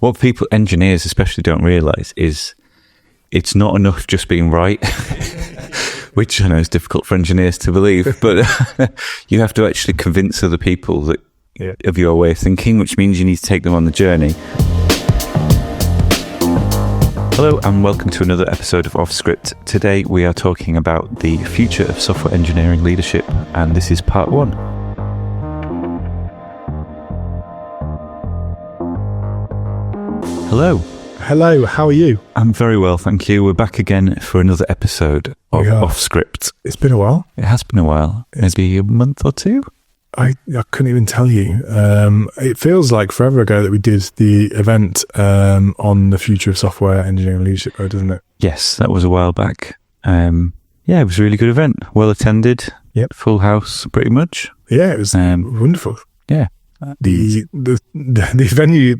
what engineers especially don't realise is it's not enough just being right, which I know is difficult for engineers to believe, but you have to actually convince other people that of your way of thinking, which means you need to take them on the journey. Hello and welcome to another episode of Off Script. Today we are talking about the future of software engineering leadership, and this is part 1. Hello. Hello, how are you? I'm very well, thank you. We're back again for another episode of Off Script. It's been a while. It has been a while. Maybe a month or two? I couldn't even tell you. It feels like forever ago that we did the event on the future of software engineering leadership, doesn't it? Yes, that was a while back. It was a really good event. Well attended. Yep. Full house, pretty much. Yeah, it was wonderful. Yeah. The venue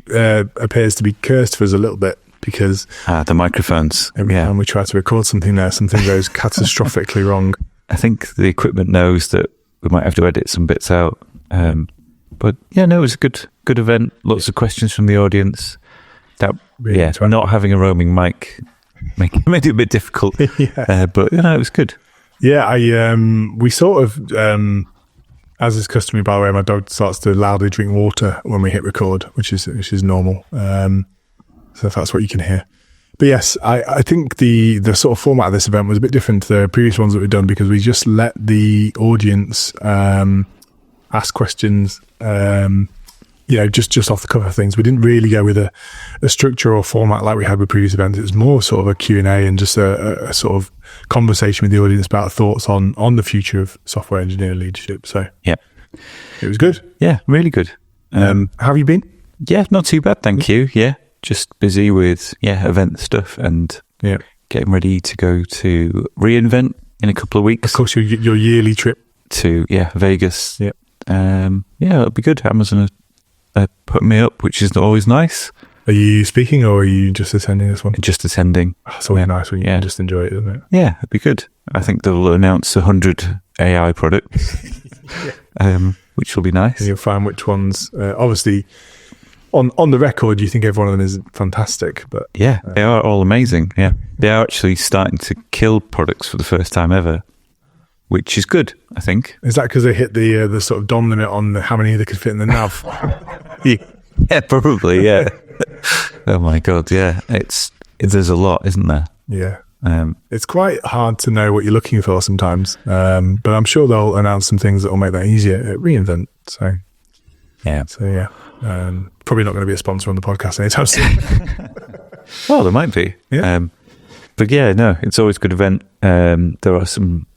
appears to be cursed for us a little bit because the microphones. Every time we try to record something there, something goes catastrophically wrong. I think the equipment knows that we might have to edit some bits out. But yeah, no, it was a good event. Lots of questions from the audience. Not having a roaming mic made it a bit difficult. But it was good. Yeah, we sort of, as is customary, by the way, my dog starts to loudly drink water when we hit record, which is normal. So if that's what you can hear. But yes, I think the sort of format of this event was a bit different to the previous ones that we've done because we just let the audience ask questions, just off the cuff of things. We didn't really go with a structure or format like we had with previous events. It was more sort of a Q&A and just a sort of conversation with the audience about thoughts on the future of software engineering leadership. So yeah, it was good. Yeah, really good. How have you been? Yeah, not too bad, thank you. Yeah. Just busy with event stuff and getting ready to go to Reinvent in a couple of weeks. Of course, your yearly trip to Vegas. Yeah, it'll be good. Amazon put me up, which is always nice. Are you speaking or are you just attending this one? Just attending. It's always nice when you can just enjoy it, isn't it? Yeah, it'd be good. I think they'll announce 100 AI products, which will be nice. And you'll find which ones, obviously. On the record, you think every one of them is fantastic, but they are all amazing. Yeah, they are actually starting to kill products for the first time ever, which is good, I think. Is that because they hit the sort of DOM limit on how many they could fit in the nav? Yeah, probably. Yeah. Oh my god. Yeah, there's a lot, isn't there? Yeah. It's quite hard to know what you're looking for sometimes, but I'm sure they'll announce some things that will make that easier at Reinvent. So yeah. Probably not going to be a sponsor on the podcast anytime soon. Well, there might be. Yeah. But yeah, no, it's always a good event. There are some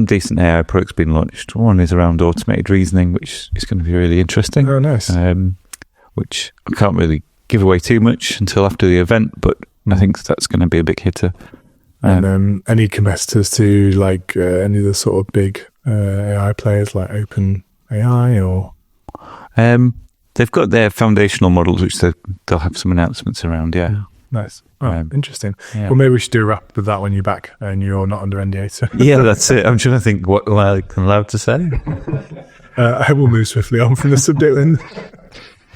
decent AI products being launched. One is around automated reasoning, which is going to be really interesting. Oh, nice. Which I can't really give away too much until after the event, but I think that's going to be a big hitter. And any competitors to like any of the sort of big AI players like OpenAI or? They've got their foundational models, which they'll have some announcements around. Yeah, nice. Oh, interesting. Yeah. Well, maybe we should do a wrap with that when you're back and you're not under NDA. So. Yeah, that's it. I'm trying to think what I'm allowed to say. I will move swiftly on from the subject then.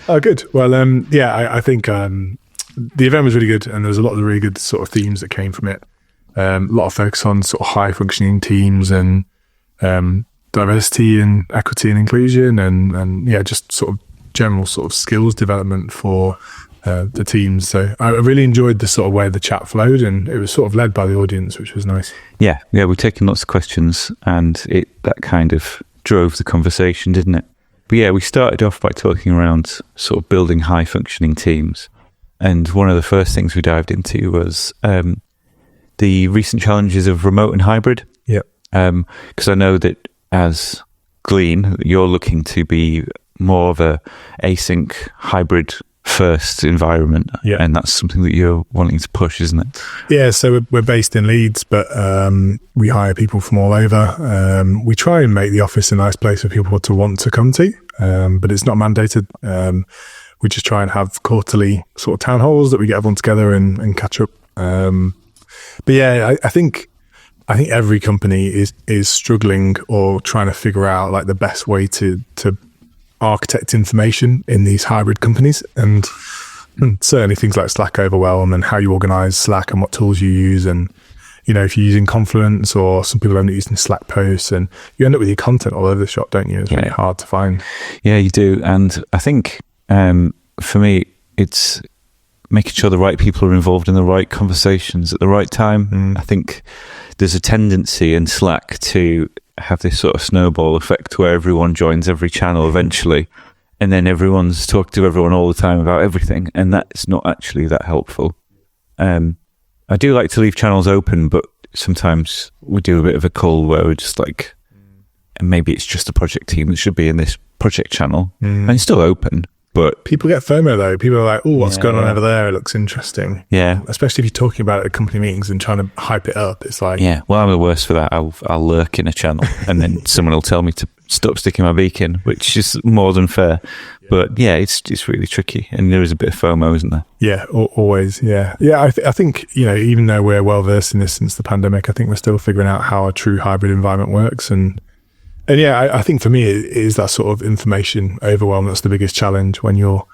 Oh, good. Well, I think the event was really good, and there was a lot of really good sort of themes that came from it. A lot of focus on sort of high functioning teams and diversity and equity and inclusion, and just sort of general sort of skills development for the teams. So I really enjoyed the sort of way the chat flowed, and it was sort of led by the audience, which was nice. Yeah, we're taking lots of questions, and that kind of drove the conversation, didn't it? But yeah, we started off by talking around sort of building high functioning teams, and one of the first things we dived into was the recent challenges of remote and hybrid. Yeah, because I know that as Glean, you're looking to be more of a async hybrid first environment, and that's something that you're wanting to push, isn't it? Yeah, so we're based in Leeds, but we hire people from all over. We try and make the office a nice place for people to want to come to, but it's not mandated. We just try and have quarterly sort of town halls that we get everyone together and catch up. But yeah, I think every company is struggling or trying to figure out like the best way to architect information in these hybrid companies. And certainly things like Slack overwhelm and how you organize Slack and what tools you use. And, if you're using Confluence, or some people are only using Slack posts, and you end up with your content all over the shop, don't you? It's really hard to find. Yeah, you do. And I think for me, it's making sure the right people are involved in the right conversations at the right time. I think there's a tendency in Slack to have this sort of snowball effect where everyone joins every channel eventually, and then everyone's talking to everyone all the time about everything, and that's not actually that helpful. I do like to leave channels open, but sometimes we do a bit of a cull where we're just like, and maybe it's just the project team that should be in this project channel, and it's still open. But people get FOMO though. People are like, "Oh, what's going on over there? It looks interesting." Yeah, especially if you're talking about it at company meetings and trying to hype it up. It's like, well, I'm the worst for that. I'll lurk in a channel, and then someone will tell me to stop sticking my beak in, which is more than fair. But it's really tricky, and there is a bit of FOMO, isn't there? Yeah, always. Yeah. I think even though we're well versed in this since the pandemic, I think we're still figuring out how a true hybrid environment works. And I think for me, it is that sort of information overwhelm that's the biggest challenge when you're,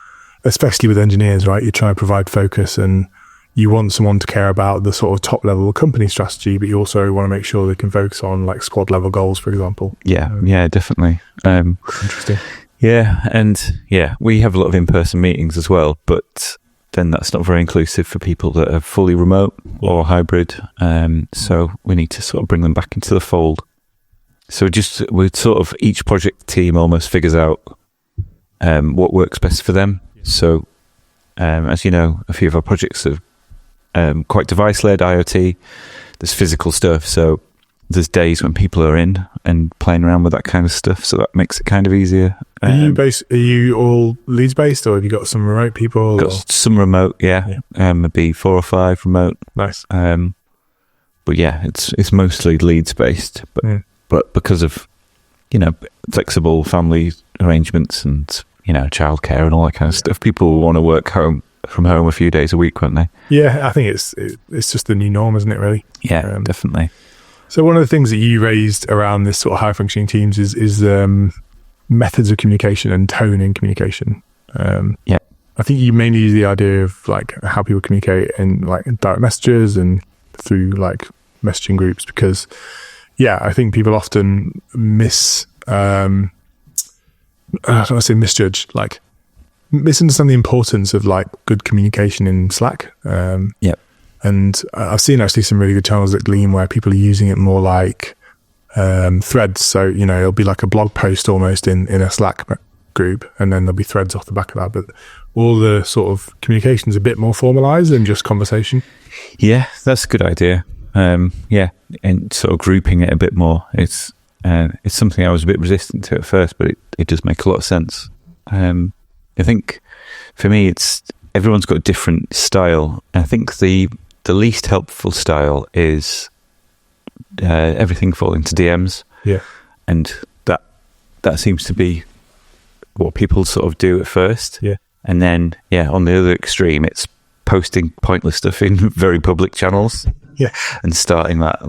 especially with engineers, right? You're trying to provide focus, and you want someone to care about the sort of top level company strategy, but you also want to make sure they can focus on like squad level goals, for example. Yeah, definitely. Interesting. Yeah, and we have a lot of in-person meetings as well, but then that's not very inclusive for people that are fully remote or hybrid. So we need to sort of bring them back into the fold. So we're sort of, each project team almost figures out what works best for them. So as you know, a few of our projects are quite device-led, IoT. There's physical stuff, so there's days when people are in and playing around with that kind of stuff, so that makes it kind of easier. Are you all Leeds based, or have you got some remote people? Got some remote, maybe 4 or 5 remote. Nice. But yeah, it's mostly Leeds based, but because of flexible family arrangements and childcare and all that kind of stuff, people will want to work from home a few days a week, won't they? Yeah, I think it's just the new norm, isn't it? Really? Yeah, definitely. So one of the things that you raised around this sort of high functioning teams is methods of communication and tone in communication. I think you mainly use the idea of like how people communicate in like direct messages and through like messaging groups, because I think people often misunderstand the importance of like good communication in Slack. And I've seen actually some really good channels at Gleam where people are using it more like threads. So, it'll be like a blog post almost in a Slack group, and then there'll be threads off the back of that. But all the sort of communication's a bit more formalized than just conversation. Yeah, that's a good idea. And sort of grouping it a bit more. It's something I was a bit resistant to at first, but it does make a lot of sense. I think for me, everyone's got a different style. I think the least helpful style is everything falling to DMs. Yeah. And that seems to be what people sort of do at first. Yeah. And then, on the other extreme, it's posting pointless stuff in very public channels. Yeah. And starting that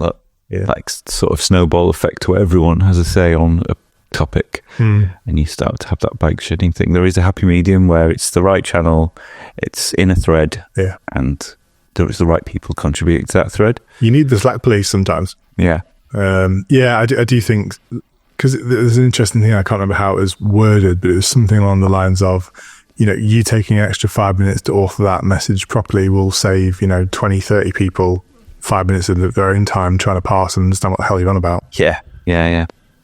like sort of snowball effect where everyone has a say on a topic, and you start to have that bike shedding thing. There is a happy medium where it's the right channel, it's in a thread, and there is the right people contributing to that thread. You need the Slack police sometimes. I do think, because there's an interesting thing, I can't remember how it was worded, but it was something along the lines of, you taking an extra 5 minutes to author that message properly will save 20-30 people 5 minutes of their own time trying to parse and understand what the hell you're on about. Yeah.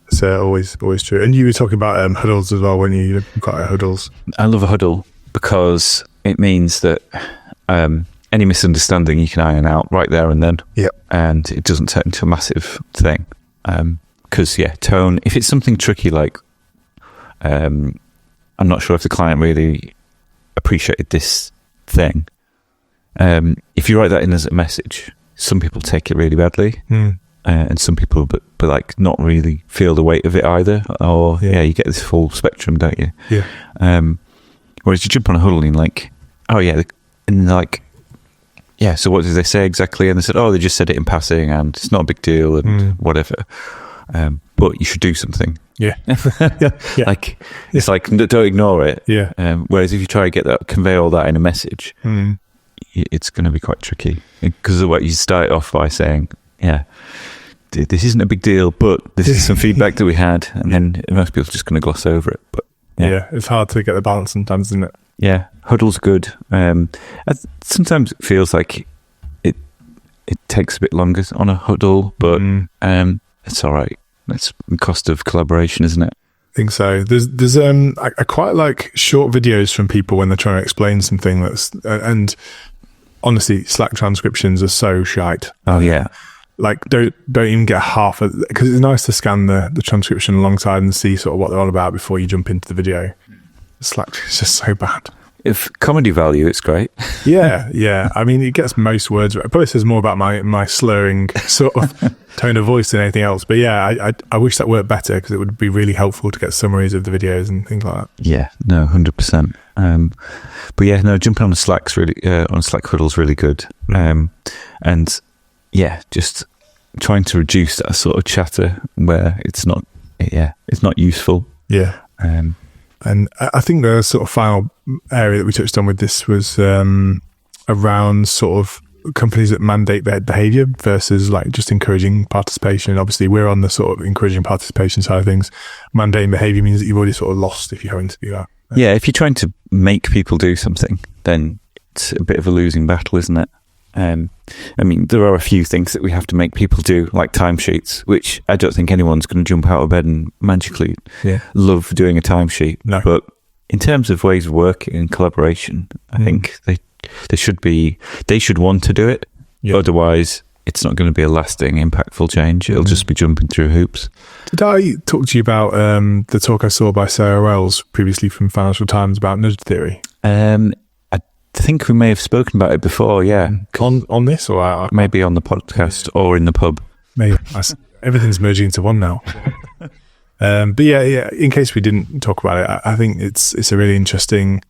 It's always true. And you were talking about huddles as well when you quite like huddles. I love a huddle because it means that any misunderstanding you can iron out right there and then. Yep. And it doesn't turn into a massive thing. Because, tone, if it's something tricky like, I'm not sure if the client really appreciated this thing. If you write that in as a message, some people take it really badly. And some people, but like not really feel the weight of it either. Or you get this full spectrum, don't you? Yeah. Whereas you jump on a huddle and like, and they're like, so what did they say exactly? And they said, they just said it in passing, and it's not a big deal, and whatever. but you should do something. Yeah. Like, it's like, don't ignore it. Yeah. Whereas if you try to convey all that in a message, it's going to be quite tricky, because of what you start off by saying, this isn't a big deal, but this is some feedback that we had, and then most people are just going to gloss over it. But it's hard to get the balance sometimes, isn't it? Yeah, Huddle's good. Sometimes it feels like it takes a bit longer on a Huddle, but it's all right. That's the cost of collaboration, isn't it? I think so. There's I quite like short videos from people when they're trying to explain something and honestly, Slack transcriptions are so shite. Oh yeah. Like don't even get half of, because it's nice to scan the transcription alongside and see sort of what they're on about before you jump into the video. Slack is just so bad. If comedy value, it's great. Yeah. I mean, it gets most words right. It probably says more about my slurring sort of tone of voice than anything else. But yeah, I wish that worked better, because it would be really helpful to get summaries of the videos and things like that. Yeah, no, 100%. But yeah, no, jumping on a Slack Huddle's really good. And yeah, just trying to reduce that sort of chatter where it's not useful. Yeah. And I think the sort of final area that we touched on with this was around sort of companies that mandate their behaviour versus like just encouraging participation. Obviously, we're on the sort of encouraging participation side of things. Mandating behaviour means that you've already sort of lost if you're having to do that. Yeah, if you're trying to make people do something, then it's a bit of a losing battle, isn't it? I mean, there are a few things that we have to make people do, like timesheets, which I don't think anyone's going to jump out of bed and magically love doing a timesheet. No. But in terms of ways of working and collaboration, I think they should want to do it. Yep. Otherwise, it's not going to be a lasting, impactful change. It'll just be jumping through hoops. Did I talk to you about the talk I saw by Sarah Wells previously from Financial Times about nudge theory? I think we may have spoken about it before, yeah. On this, or maybe on the podcast or in the pub. Maybe. Everything's merging into one now. But yeah. In case we didn't talk about it, I think it's a really interesting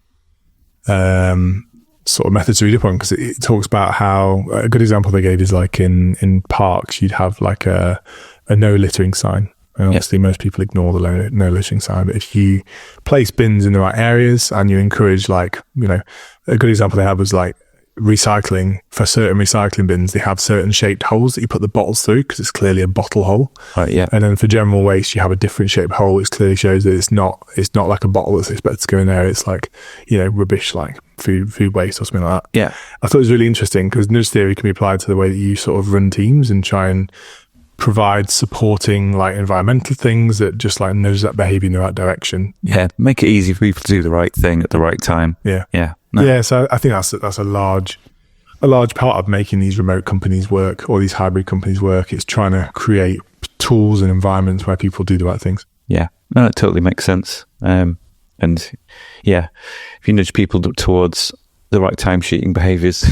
sort of method to read up on, because it talks about how a good example they gave is like in parks, you'd have like a no littering sign. And obviously, most people ignore the no littering sign. But if you place bins in the right areas and you encourage, like, you know, a good example they had was like recycling. For certain recycling bins, they have certain shaped holes that you put the bottles through, because it's clearly a bottle hole. Right, yeah. And then for general waste, you have a different shaped hole, which clearly shows that it's not like a bottle that's expected to go in there. It's like, you know, rubbish, like food waste or something like that. Yeah. I thought it was really interesting, because nudge theory can be applied to the way that you sort of run teams and try and provide supporting like environmental things that just like nudge that behavior in the right direction. Yeah, make it easy for people to do the right thing at the right time. Yeah. No. Yeah, so I think that's a large part of making these remote companies work, or these hybrid companies work. It's trying to create tools and environments where people do the right things. Yeah, no, it totally makes sense. And yeah, if you nudge people towards the right timesheeting behaviors.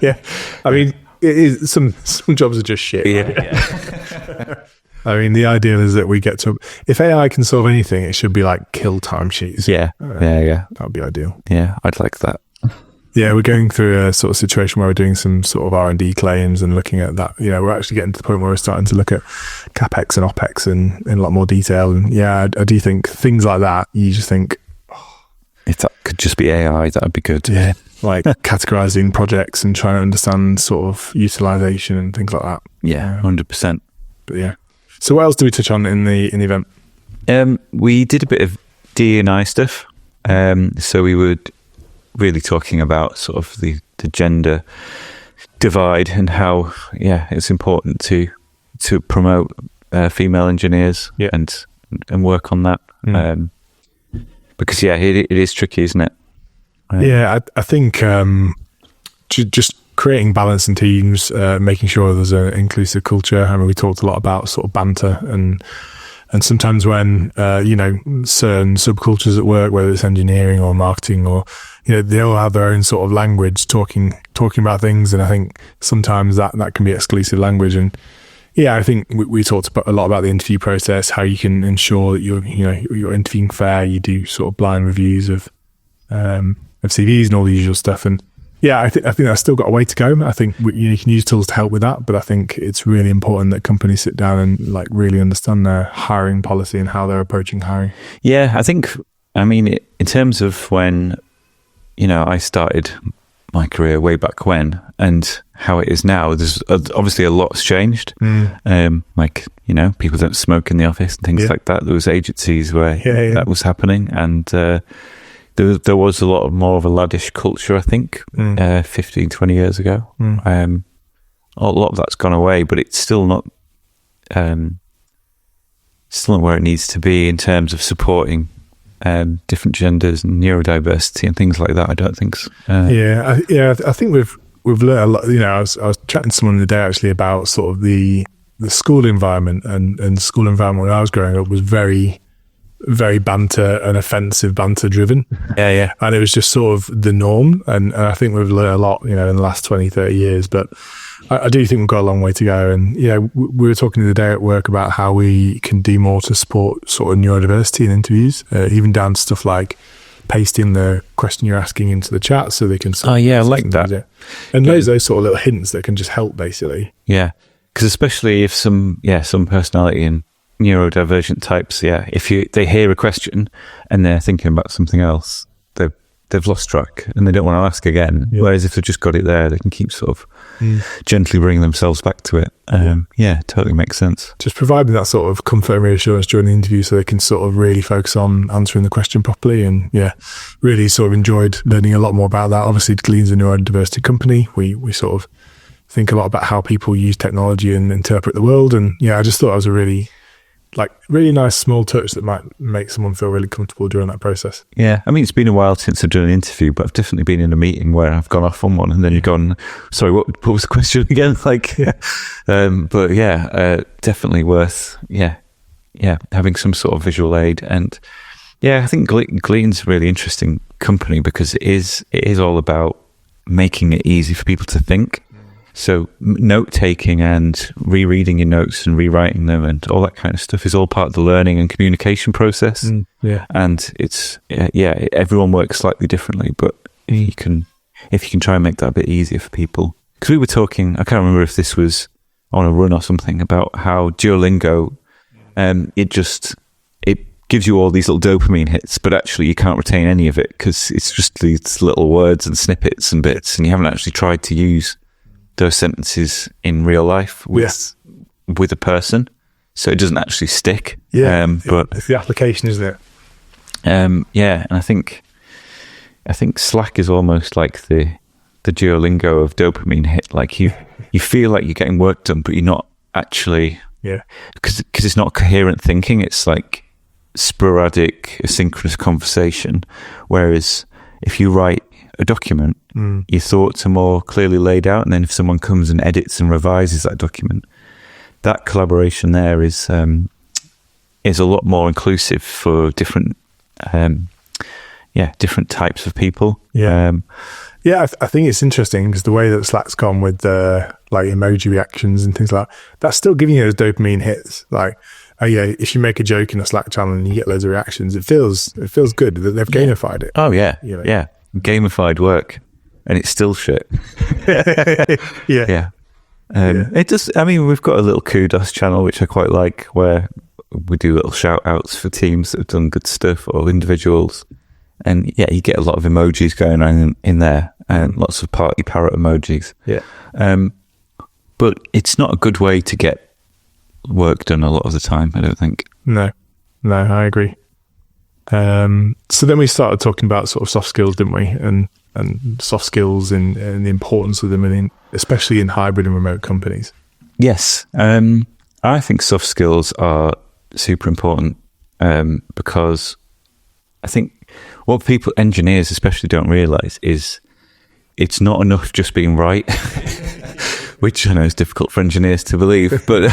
Yeah, I mean, it is, some jobs are just shit. Yeah. I mean, the ideal is that we get to, if AI can solve anything, it should be like kill timesheets. Yeah. That would be ideal. Yeah, I'd like that. Yeah, we're going through a sort of situation where we're doing some sort of R&D claims and looking at that. You know, we're actually getting to the point where we're starting to look at CapEx and OpEx in a lot more detail. And yeah, I do think things like that, you just think, if that could just be AI, that would be good. Yeah. Like categorizing projects and trying to understand sort of utilization and things like that. Yeah, 100%. But yeah. So what else do we touch on in the event? We did a bit of D&I stuff. So we were really talking about sort of the gender divide and how, it's important to promote female engineers and work on that. Because it is tricky, isn't it? I think just creating balance in teams, making sure there's an inclusive culture. I mean, we talked a lot about sort of banter and sometimes when certain subcultures at work, whether it's engineering or marketing or they all have their own sort of language talking about things, and I think sometimes that can be exclusive language. And I think we talked a lot about the interview process, how you can ensure that you're interviewing fair. You do sort of blind reviews of CVs and all the usual stuff. And I think that's still got a way to go. I think you can use tools to help with that, but I think it's really important that companies sit down and like really understand their hiring policy and how they're approaching hiring. Yeah, I think, in terms of when, I started my career way back when and how it is now, there's obviously a lot's changed. People don't smoke in the office and things like that. There was agencies where that was happening, and there was a lot more of a laddish culture, I think, 15, 20 years ago. A lot of that's gone away, but it's still not where it needs to be in terms of supporting different genders and neurodiversity and things like that. I don't think so. I think we've learned a lot. I was chatting to someone the other day actually about sort of the school environment, and the school environment when I was growing up was very, very banter and offensive banter driven. And it was just sort of the norm, and I think we've learned a lot in the last 20, 30 years, but I do think we've got a long way to go. And we were talking the other day at work about how we can do more to support sort of neurodiversity in interviews, even down to stuff like pasting the question you're asking into the chat so they can I like that. And those sort of little hints that can just help basically. Because especially if some personality and neurodivergent types, if they hear a question and they're thinking about something else, they've lost track and they don't want to ask again. Whereas if they've just got it there, they can keep sort of gently bringing themselves back to it. Totally makes sense. Just providing that sort of comfort and reassurance during the interview so they can sort of really focus on answering the question properly. And really sort of enjoyed learning a lot more about that. Obviously, Leeds a neurodiversity company. We sort of think a lot about how people use technology and interpret the world. And I just thought it was a really nice small touch that might make someone feel really comfortable during that process. It's been a while since I've done an interview, but I've definitely been in a meeting where I've gone off on one and then you've gone, sorry, what was the question again? Definitely worth having some sort of visual aid. And I think Glean's a really interesting company because it is all about making it easy for people to think. So note-taking and rereading your notes and rewriting them and all that kind of stuff is all part of the learning and communication process. And it's, everyone works slightly differently, but if you can try and make that a bit easier for people. Because we were talking, I can't remember if this was on a run or something, about how Duolingo, it gives you all these little dopamine hits, but actually you can't retain any of it because it's just these little words and snippets and bits, and you haven't actually tried to use those sentences in real life with a person, so it doesn't actually stick. But it's the application, isn't it? And I think Slack is almost like the Duolingo of dopamine hit. Like you feel like you're getting work done, but you're not actually. Because it's not coherent thinking. It's like sporadic, asynchronous conversation. Whereas if you write a document, your thoughts are more clearly laid out, and then if someone comes and edits and revises that document, that collaboration there is a lot more inclusive for different types of people. I think it's interesting because the way that Slack's gone with the emoji reactions and things like that's still giving you those dopamine hits. If you make a joke in a Slack channel and you get loads of reactions, it feels good that they've gamified it. Gamified work, and it's still shit. It does. We've got a little kudos channel which I quite like, where we do little shout outs for teams that have done good stuff or individuals, and you get a lot of emojis going on in there, and lots of party parrot emojis. But it's not a good way to get work done a lot of the time, I don't think. No, I agree. So then we started talking about sort of soft skills, didn't we? And soft skills and the importance of them, especially in hybrid and remote companies. Yes. I think soft skills are super important because I think what engineers especially don't realise is it's not enough just being right, which I know is difficult for engineers to believe, but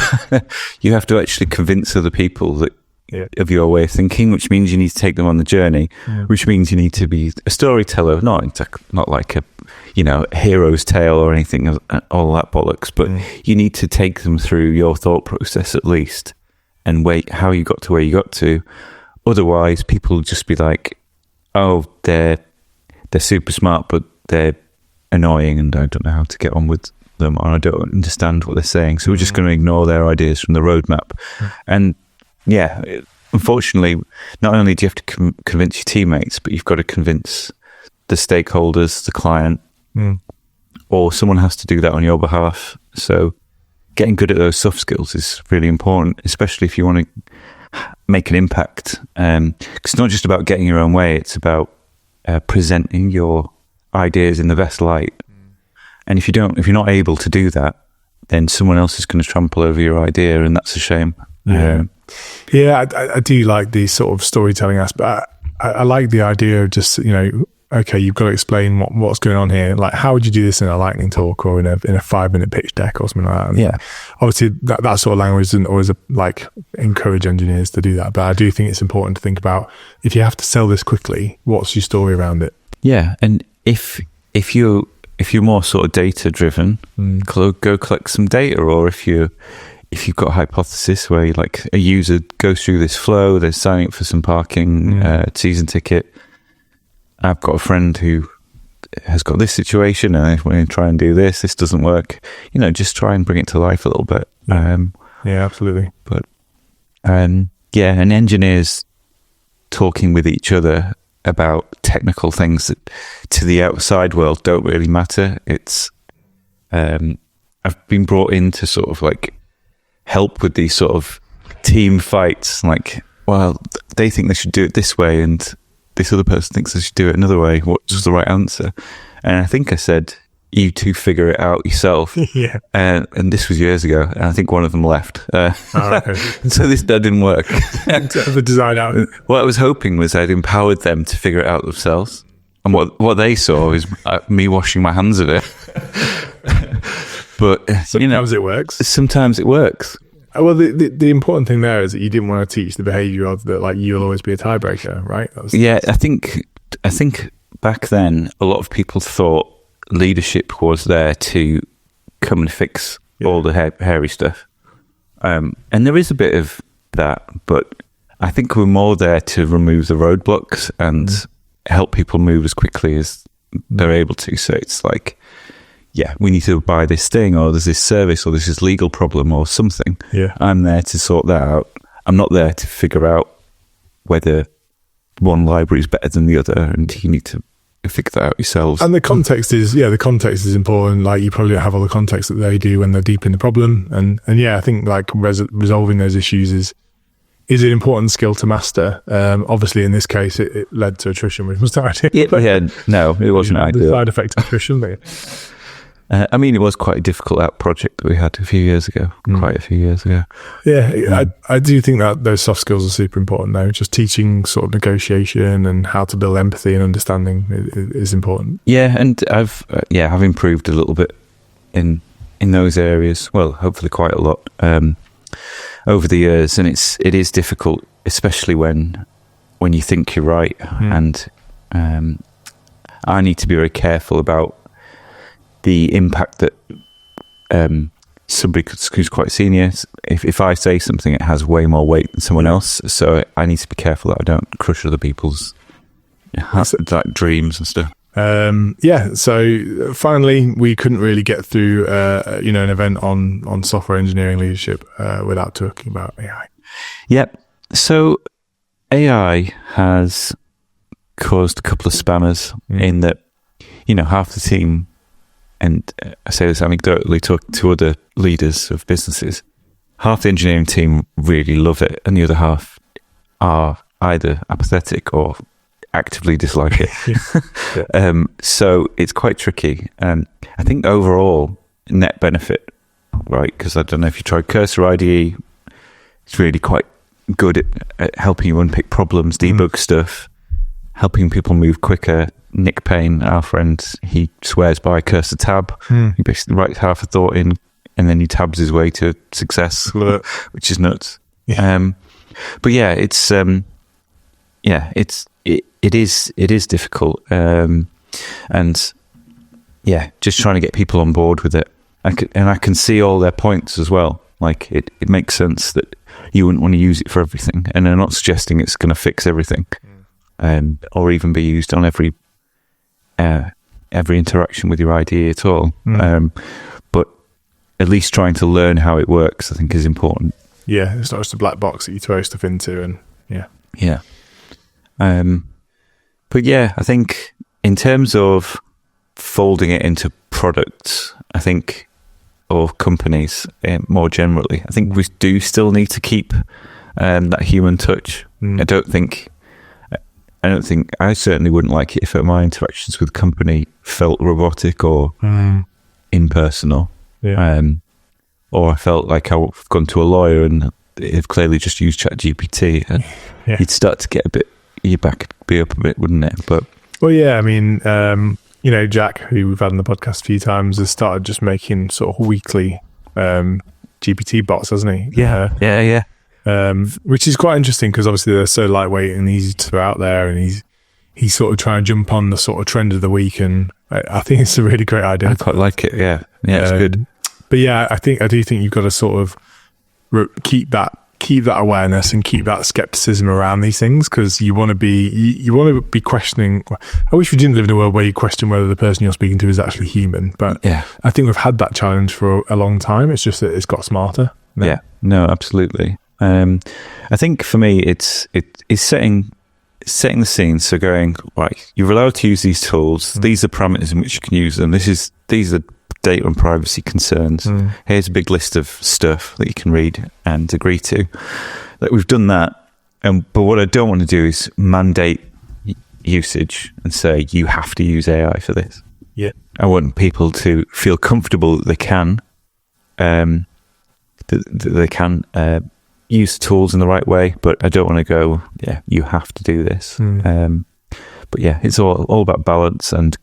you have to actually convince other people that of your way of thinking, which means you need to take them on the journey, which means you need to be a storyteller, not like a hero's tale or anything, all that bollocks, but you need to take them through your thought process at least, and how you got to where you got to. Otherwise, people will just be like, oh, they're super smart, but they're annoying and I don't know how to get on with them, or I don't understand what they're saying. So we're just going to ignore their ideas from the roadmap. And unfortunately, not only do you have to convince your teammates, but you've got to convince the stakeholders, the client, or someone has to do that on your behalf. So getting good at those soft skills is really important, especially if you want to make an impact. 'Cause it's not just about getting your own way, it's about presenting your ideas in the best light. And if you're not able to do that, then someone else is going to trample over your idea, and that's a shame. I do like the sort of storytelling aspect. I like the idea of just, okay, you've got to explain what's going on here. Like, how would you do this in a lightning talk or in a 5-minute pitch deck or something like that? And obviously that sort of language doesn't always encourage engineers to do that. But I do think it's important to think about, if you have to sell this quickly, what's your story around it? Yeah. And if you're more sort of data driven, go collect some data. Or if you've got a hypothesis where a user goes through this flow, they're signing up for some parking season ticket. I've got a friend who has got this situation, and if we try and do this doesn't work. Just try and bring it to life a little bit. Absolutely. But and engineers talking with each other about technical things that to the outside world don't really matter. It's I've been brought in to sort of help with these sort of team fights. They think they should do it this way, and this other person thinks they should do it another way. What's the right answer? And I think I said, you two figure it out yourself. And this was years ago, and I think one of them left. So that didn't work. The design out. What I was hoping was I'd empowered them to figure it out themselves. And what they saw is me washing my hands of it. But sometimes it works. Sometimes it works. Well, the important thing there is that you didn't want to teach the behaviour of that, you'll always be a tiebreaker, right? I think back then a lot of people thought leadership was there to come and fix all the hairy stuff, and there is a bit of that, but I think we're more there to remove the roadblocks and help people move as quickly as they're able to. So it's we need to buy this thing, or there's this service, or there's this legal problem or something. I'm there to sort that out. I'm not there to figure out whether one library is better than the other, and you need to figure that out yourselves. And the context is important. You probably don't have all the context that they do when they're deep in the problem. And I think resolving those issues is an important skill to master. Obviously, in this case, it led to attrition, which was not ideal. No, it wasn't ideal. The side effect of attrition. It was quite a difficult project that we had a few years ago. Yeah, I do think that those soft skills are super important, though. Just teaching sort of negotiation and how to build empathy and understanding is important. Yeah, and I've improved a little bit in those areas. Well, hopefully quite a lot over the years, and it is difficult, especially when you think you're right. And I need to be very careful about the impact that somebody who's quite senior, if I say something, it has way more weight than someone else. So I need to be careful that I don't crush other people's dreams and stuff. So finally, we couldn't really get through an event on software engineering leadership without talking about AI. Yep. So AI has caused a couple of spammers in that, half the team, and I say this anecdotally, talking to other leaders of businesses, half the engineering team really love it, and the other half are either apathetic or actively dislike it. So it's quite tricky. I think overall, net benefit, right? Because I don't know if you tried Cursor IDE, it's really quite good at helping you unpick problems, debug stuff, helping people move quicker. Nick Payne, our friend, he swears by Cursor Tab. He basically writes half a thought in, and then he tabs his way to success, which is nuts. But yeah, it's it is difficult, and just trying to get people on board with it. I can see all their points as well. It makes sense that you wouldn't want to use it for everything, and they're not suggesting it's going to fix everything, or even be used on every every interaction with your idea at all. But at least trying to learn how it works, I think, is important. Yeah, it's not just a black box that you throw stuff into, and yeah. But yeah, I think in terms of folding it into products, I think, or companies more generally, I think we do still need to keep that human touch. I certainly wouldn't like it if my interactions with the company felt robotic or impersonal. Or I felt like I've gone to a lawyer and they've clearly just used ChatGPT, and you'd start to get your back would be up a bit, wouldn't it? But I mean, Jack, who we've had on the podcast a few times, has started just making sort of weekly GPT bots, hasn't he? Yeah. Which is quite interesting because obviously they're so lightweight and easy to throw out there, and he's sort of trying to jump on the sort of trend of the week, and I think it's a really great idea. I quite like it. Yeah, it's good. But yeah, I do think you've got to sort of keep that awareness and keep that skepticism around these things, because you want to be questioning. I wish we didn't live in a world where you question whether the person you're speaking to is actually human, but I think we've had that challenge for a long time. It's just that it's got smarter. No, absolutely. I think for me, it's setting the scene. So going, right, you're allowed to use these tools. These are parameters in which you can use them. These are data and privacy concerns. Here's a big list of stuff that you can read and agree to. Like, we've done that, but what I don't want to do is mandate usage and say you have to use AI for this. I want people to feel comfortable that they can use tools in the right way, but I don't want to go, you have to do this. But yeah, it's all about balance, and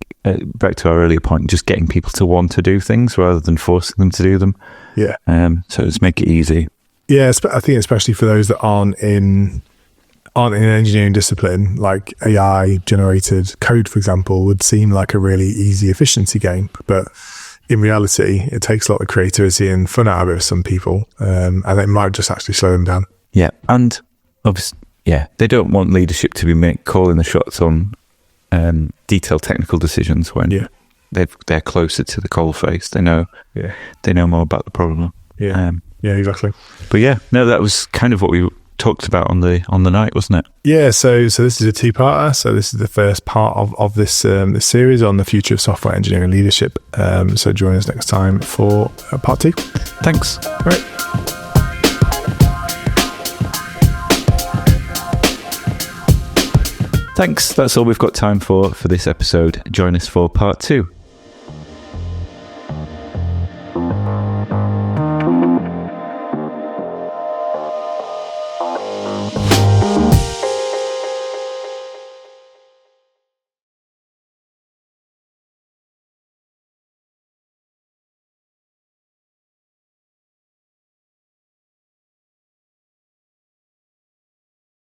back to our earlier point, just getting people to want to do things rather than forcing them to do them. So just make it easy. I think especially for those that aren't in an engineering discipline, like AI generated code, for example, would seem like a really easy efficiency game, but in reality, it takes a lot of creativity and fun out of it for some people, and it might just actually slow them down. Yeah, and obviously, they don't want leadership to be calling the shots on detailed technical decisions when they're closer to the coalface. They know more about the problem. Exactly. But that was kind of what we talked about on the night, wasn't it? So this is a two-parter. So this is the first part of this series on the future of software engineering leadership. So join us next time for part 2. Thanks. All right. Thanks. That's all we've got time for this episode. Join us for part 2.